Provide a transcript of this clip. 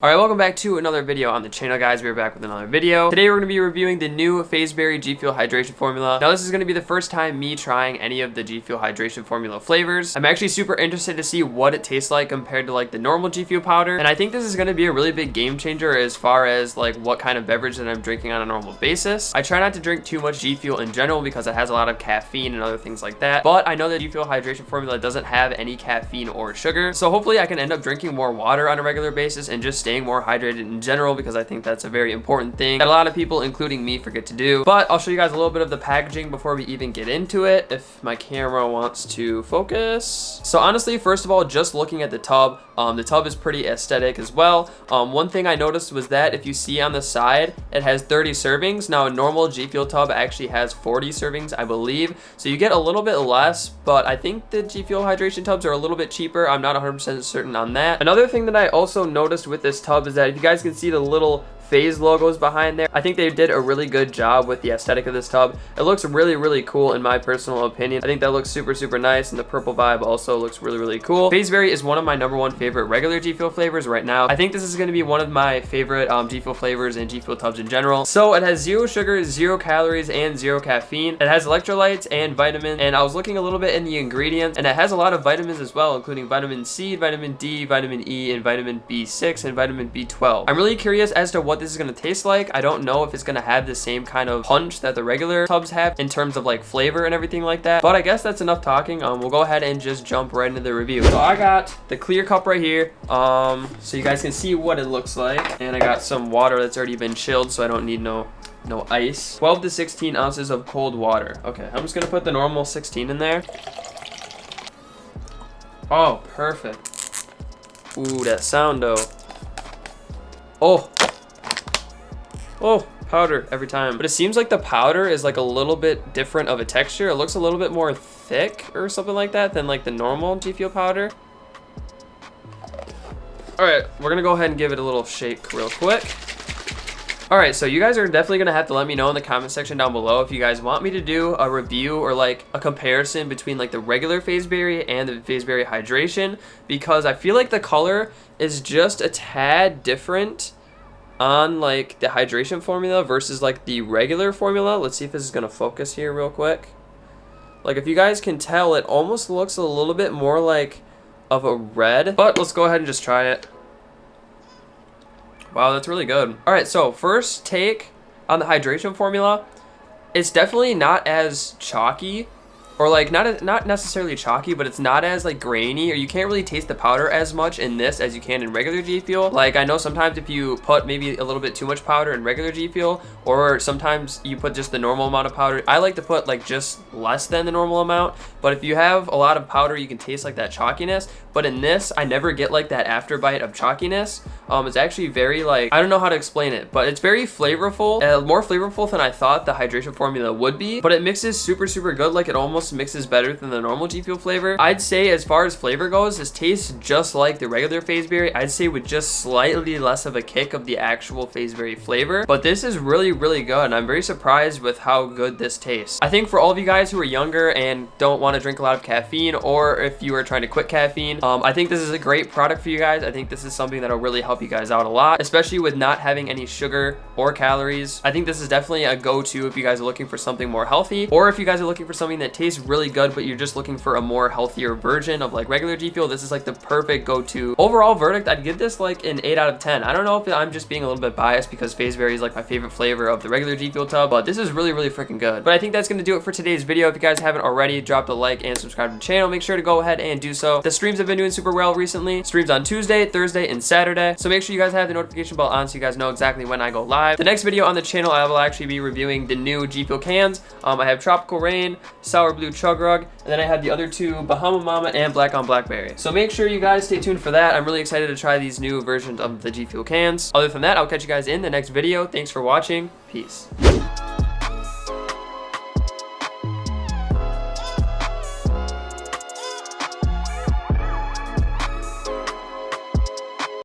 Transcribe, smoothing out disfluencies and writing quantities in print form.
Alright, welcome back to another video on the channel, guys. We're back with another video. Today we're going to be reviewing the new Fazeberry GFuel hydration formula. Now this is going to be the first time me trying any of the GFuel hydration formula flavors. I'm actually super interested to see what it tastes like compared to like the normal GFuel powder, and I think this is going to be a really big game changer as far as like what kind of beverage that I'm drinking on a normal basis. I try not to drink too much GFuel in general because it has a lot of caffeine and other things like that, but I know that GFuel hydration formula doesn't have any caffeine or sugar, so hopefully I can end up drinking more water on a regular basis and just staying more hydrated in general, because I think that's a very important thing that a lot of people, including me, forget to do. But I'll show you guys a little bit of the packaging before we even get into it, if my camera wants to focus. So honestly, first of all, just looking at the tub is pretty aesthetic as well. One thing I noticed was that if you see on the side, it has 30 servings. Now a normal GFuel tub actually has 40 servings, I believe, so you get a little bit less, but I think the GFuel hydration tubs are a little bit cheaper. I'm not 100% certain on that. Another thing that I also noticed with this tub is that if you guys can see the little Phase logos behind there, I think they did a really good job with the aesthetic of this tub. It looks really cool in my personal opinion. I think that looks super nice, and the purple vibe also looks really cool. Fazeberry is one of my #1 favorite regular GFuel flavors right now. I think this is going to be one of my favorite GFuel flavors and GFuel tubs in general. So it has 0 sugar, 0 calories, and 0 caffeine. It has electrolytes and vitamins, and I was looking a little bit in the ingredients, and it has a lot of vitamins as well, including vitamin C, vitamin D, vitamin E, and vitamin B6 and vitamin B12. I'm really curious as to what this is going to taste like. I don't know if it's going to have the same kind of punch that the regular tubs have in terms of like flavor and everything like that, but I guess that's enough talking. We'll go ahead and just jump right into the review. So I got the clear cup right here, so you guys can see what it looks like, and I got some water that's already been chilled, so I don't need no ice. 12 to 16 ounces of cold water. Okay, I'm just gonna put the normal 16 in there. Oh, perfect. Ooh, that sound though. Oh, powder every time. But it seems like the powder is like a little bit different of a texture. It looks a little bit more thick or something like that than like the normal GFuel powder. All right, we're gonna go ahead and give it a little shake real quick. All right, so you guys are definitely gonna have to let me know in the comment section down below if you guys want me to do a review or like a comparison between like the regular Fazeberry and the Fazeberry hydration, because I feel like the color is just a tad different on like the hydration formula versus like the regular formula. Let's see if this is gonna focus here real quick. Like if you guys can tell, it almost looks a little bit more like of a red, but let's go ahead and just try it. Wow, that's really good. All right, so first take on the hydration formula, it's definitely not as chalky, or like not necessarily chalky, but it's not as like grainy, or you can't really taste the powder as much in this as you can in regular GFuel. Like I know sometimes if you put maybe a little bit too much powder in regular GFuel, or sometimes you put just the normal amount of powder. I like to put like just less than the normal amount, but if you have a lot of powder, you can taste like that chalkiness. But in this, I never get like that after bite of chalkiness. It's actually very like, I don't know how to explain it, but it's very flavorful, more flavorful than I thought the hydration formula would be, but it mixes super good. Like it almost mixes better than the normal GFuel flavor. I'd say as far as flavor goes, this tastes just like the regular Fazeberry. I'd say with just slightly less of a kick of the actual Fazeberry flavor, but this is really good, and I'm very surprised with how good this tastes. I think for all of you guys who are younger and don't want to drink a lot of caffeine, or if you are trying to quit caffeine, I think this is a great product for you guys. I think this is something that'll really help you guys out a lot, especially with not having any sugar or calories. I think this is definitely a go-to if you guys are looking for something more healthy, or if you guys are looking for something that tastes really good, but you're just looking for a more healthier version of like regular GFuel. This is like the perfect go-to. Overall verdict, I'd give this like an 8 out of 10. I don't know if I'm just being a little bit biased because Fazeberry is like my favorite flavor of the regular GFuel tub, but this is really freaking good. But I think that's gonna do it for today's video. If you guys haven't already, drop a like and subscribe to the channel. Make sure to go ahead and do so. The streams have been doing super well recently. Streams on Tuesday, Thursday, and Saturday, so make sure you guys have the notification bell on so you guys know exactly when I go live. The next video on the channel, I will actually be reviewing the new GFuel cans. I have Tropical Rain, Sour Blue Chug Rug, and then I have the other two, Bahama Mama and Black on Blackberry. So make sure you guys stay tuned for that. I'm really excited to try these new versions of the GFuel cans. Other than that, I'll catch you guys in the next video. Thanks for watching. Peace.